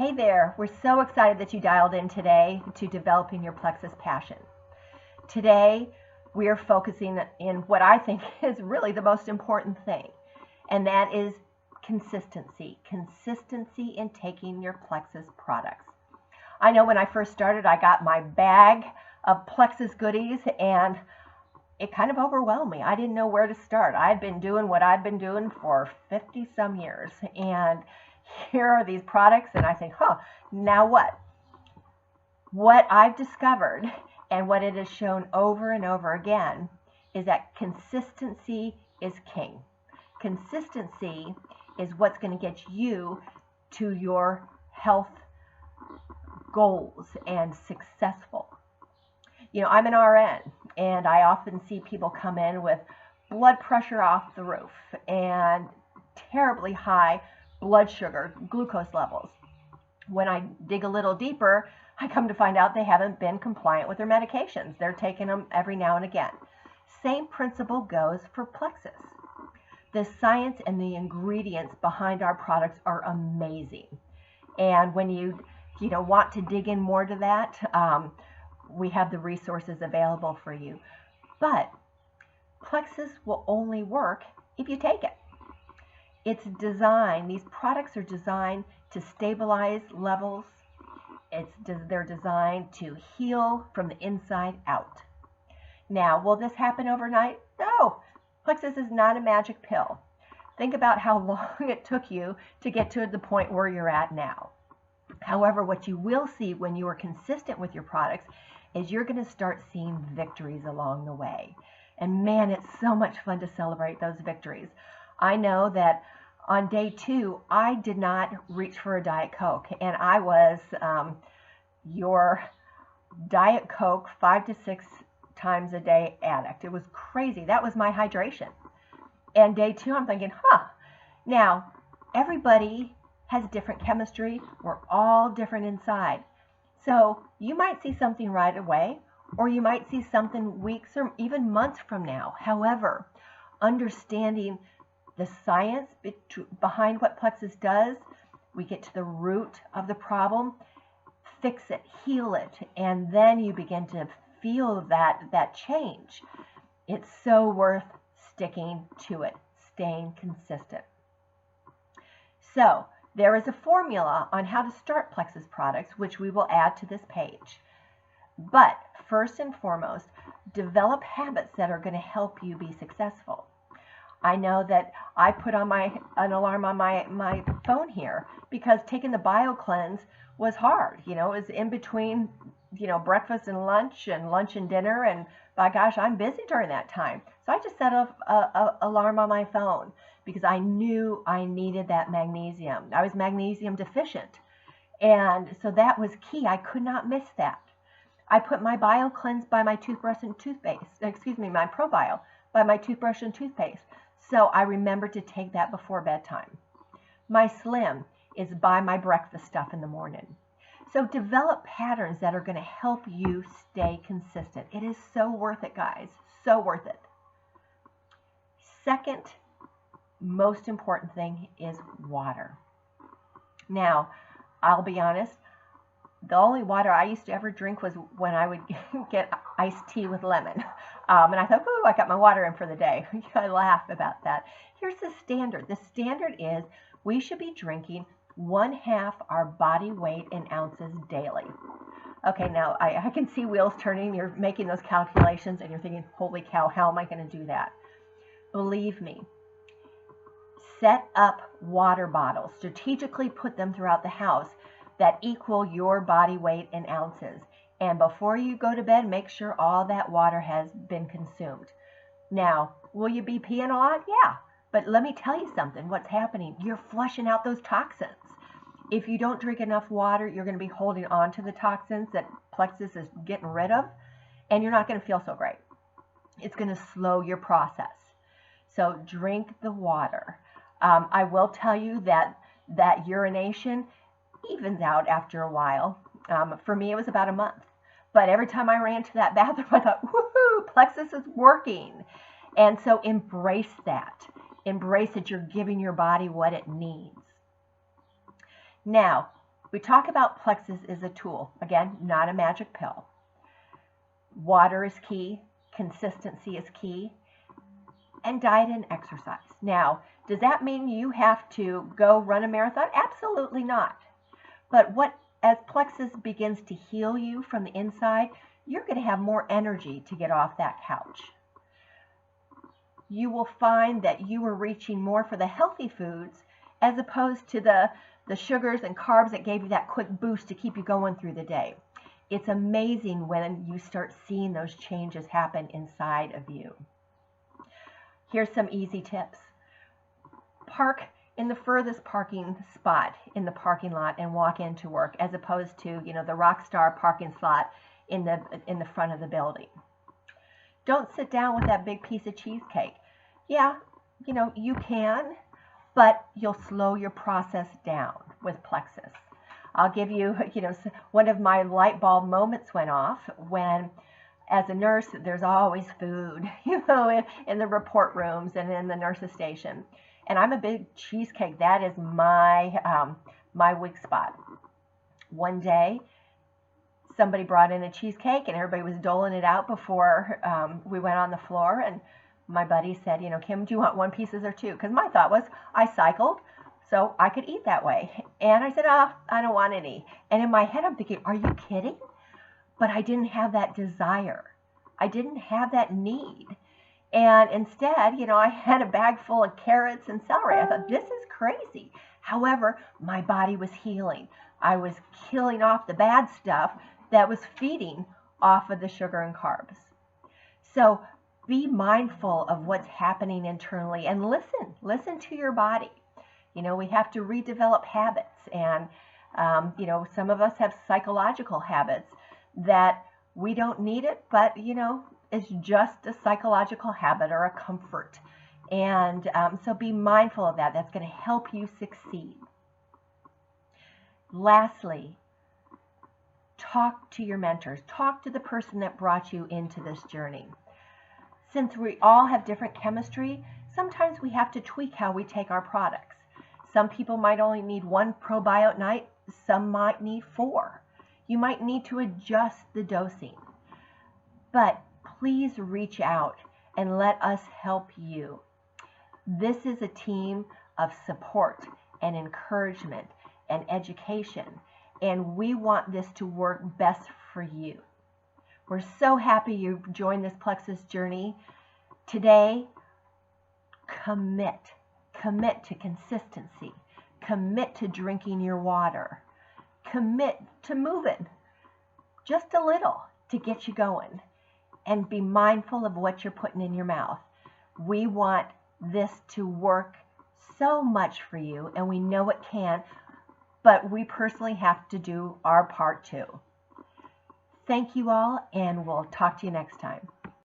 Hey there, we're so excited that you dialed in today to developing your Plexus passion. Today, we are focusing in what I think is really the most important thing, and that is consistency. Consistency in taking your Plexus products. I know when I first started, I got my bag of Plexus goodies and it kind of overwhelmed me. I didn't know where to start. I'd been doing what I'd been doing for 50 some years, and here are these products, and I think, now what? What I've discovered and what it has shown over and over again is that consistency is king. Consistency is what's going to get you to your health goals and successful. You know, I'm an RN, and I often see people come in with blood pressure off the roof and terribly high blood sugar, glucose levels. When I dig a little deeper, I come to find out they haven't been compliant with their medications. They're taking them every now and again. Same principle goes for Plexus. The science and the ingredients behind our products are amazing. And when you want to dig in more to that, we have the resources available for you. But Plexus will only work if you take it. It's designed, these products are designed to stabilize levels. They're designed to heal from the inside out. Now, will this happen overnight? No. Plexus is not a magic pill. Think about how long it took you to get to the point where you're at now. However, what you will see when you are consistent with your products is you're going to start seeing victories along the way. And man, it's so much fun to celebrate those victories. I know that on day 2, I did not reach for a Diet Coke, and I was your Diet Coke 5 to 6 times a day addict. It was crazy. That was my hydration. And day 2, I'm thinking, now everybody has different chemistry. We're all different inside. So you might see something right away, or you might see something weeks or even months from now. However, understanding the science behind what Plexus does, we get to the root of the problem, fix it, heal it, and then you begin to feel that change. It's so worth sticking to it, staying consistent. So there is a formula on how to start Plexus products, which we will add to this page. But first and foremost, develop habits that are going to help you be successful. I know that I put on an alarm on my phone here because taking the BioCleanse was hard. It was in between, breakfast and lunch and dinner, and by gosh, I'm busy during that time. So I just set a alarm on my phone because I knew I needed that magnesium. I was magnesium deficient, and so that was key. I could not miss that. I put my BioCleanse by my toothbrush and toothpaste. My ProBio by my toothbrush and toothpaste. So I remember to take that before bedtime. My Slim is by my breakfast stuff in the morning. So develop patterns that are going to help you stay consistent. It is so worth it, guys. So worth it. Second most important thing is water. Now, I'll be honest, the only water I used to ever drink was when I would get iced tea with lemon. And I thought, I got my water in for the day. I laugh about that. Here's the standard. The standard is we should be drinking 1/2 our body weight in ounces daily. Okay, now I can see wheels turning. You're making those calculations and you're thinking, holy cow, how am I going to do that? Believe me, set up water bottles. Strategically put them throughout the house that equal your body weight in ounces. And before you go to bed, make sure all that water has been consumed. Now, will you be peeing a lot? Yeah. But let me tell you something. What's happening? You're flushing out those toxins. If you don't drink enough water, you're going to be holding on to the toxins that Plexus is getting rid of, and you're not going to feel so great. It's going to slow your process. So drink the water. I will tell you that urination evens out after a while. For me, it was about a month. But every time I ran to that bathroom, I thought, woohoo, Plexus is working. And so embrace that. Embrace that you're giving your body what it needs. Now, We talk about Plexus as a tool. Again, not a magic pill. Water is key. Consistency is key. And diet and exercise. Now, does that mean you have to go run a marathon? Absolutely not. But as Plexus begins to heal you from the inside, you're going to have more energy to get off that couch. You will find that you are reaching more for the healthy foods as opposed to the sugars and carbs that gave you that quick boost to keep you going through the day. It's amazing when you start seeing those changes happen inside of you. Here's some easy tips. Park in the furthest parking spot in the parking lot and walk into work, as opposed to, the rock star parking slot in the front of the building. Don't sit down with that big piece of cheesecake. Yeah, you can, but you'll slow your process down with Plexus. I'll give you, one of my light bulb moments went off when, as a nurse, there's always food, in the report rooms and in the nurse's station. And I'm a big cheesecake. That is my weak spot. One day, somebody brought in a cheesecake and everybody was doling it out before we went on the floor. And my buddy said, Kim, do you want one piece or two? Because my thought was I cycled, so I could eat that way. And I said, I don't want any. And in my head, I'm thinking, are you kidding? But I didn't have that desire. I didn't have that need. And instead, I had a bag full of carrots and celery. I thought, this is crazy. However, my body was healing. I was killing off the bad stuff that was feeding off of the sugar and carbs. So be mindful of what's happening internally and listen to your body. We have to redevelop habits, and some of us have psychological habits that we don't need it, but it's just a psychological habit or a comfort. And so be mindful of that. That's going to help you succeed. Lastly, talk to your mentors. Talk to the person that brought you into this journey. Since we all have different chemistry, sometimes we have to tweak how we take our products. Some people might only need 1 probiotic night. Some might need 4. You might need to adjust the dosing. But please reach out and let us help you. This is a team of support and encouragement and education, and we want this to work best for you. We're so happy you've joined this Plexus journey. Today, commit to consistency, commit to drinking your water, commit to moving just a little to get you going, and be mindful of what you're putting in your mouth. We want this to work so much for you, and we know it can, but we personally have to do our part too. Thank you all, and we'll talk to you next time.